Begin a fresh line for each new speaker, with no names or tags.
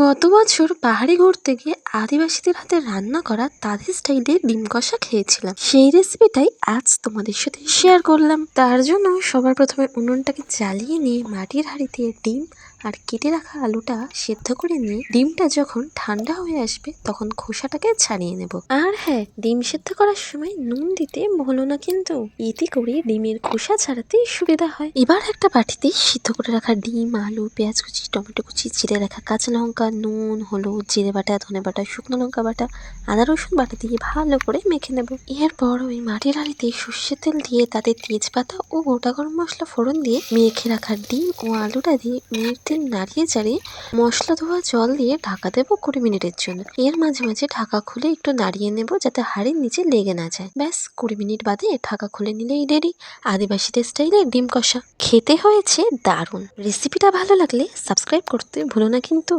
গত বছর পাহাড়ে ঘুরতে গিয়ে আদিবাসীদের হাতে রান্না করা তাদের স্টাইলে ডিম কষা খেয়েছিলাম। সেই রেসিপিটাই আজ তোমাদের সাথে শেয়ার করলাম। তার জন্য সবার প্রথমে উনুনটাকে জ্বালিয়ে নিয়ে মাটির হাঁড়িতে ডিম আর কেটে রাখা আলুটা সেদ্ধ করে নিয়ে ডিমটা যখন ঠান্ডা হয়ে আসবে তখন খোসাটাকে ছাড়িয়ে নেব। আর হ্যাঁ, ডিম সেদ্ধ করার সময় নুন দিতে ভুলো না কিন্তু, এতে করে ডিমের খোসা ছাড়াতে সুবিধা হয়। এবার একটা বাটিতে সিদ্ধ করে রাখা ডিম, আলু, পেঁয়াজ কুচি, টমেটো কুচি, চিড়ে রাখা কাঁচা লঙ্কা, নুন, হলুদ, জিরে বাটা, ধনে বাটা, শুকনো লঙ্কা বাটা, আদা রসুন বাটা দিয়ে ভালো করে মেখে নেব। এরপর ওই মাটির হাঁড়িতে সর্ষের তেল দিয়ে তাতে তেজপাতা ও গোটা গরম মশলা ফোড়ন দিয়ে মেখে রাখা ডিম ও আলুটা দিয়ে মিনিট নাড়িয়ে চাড়িয়ে মশলা ধোয়া জল দিয়ে ঢাকা দেবো 20 মিনিটের জন্য। এর মাঝে মাঝে ঢাকা খুলে একটু নাড়িয়ে নেব যাতে হাঁড়ির নিচে লেগে না যায়। ব্যাস 20 মিনিট বাদে ঢাকা খুলে নিলেই রেডি আদিবাসীদের স্টাইলে ডিম কষা। খেতে হয়েছে দারুণ। রেসিপিটা ভালো লাগলে সাবস্ক্রাইব করতে ভুলো না কিন্তু।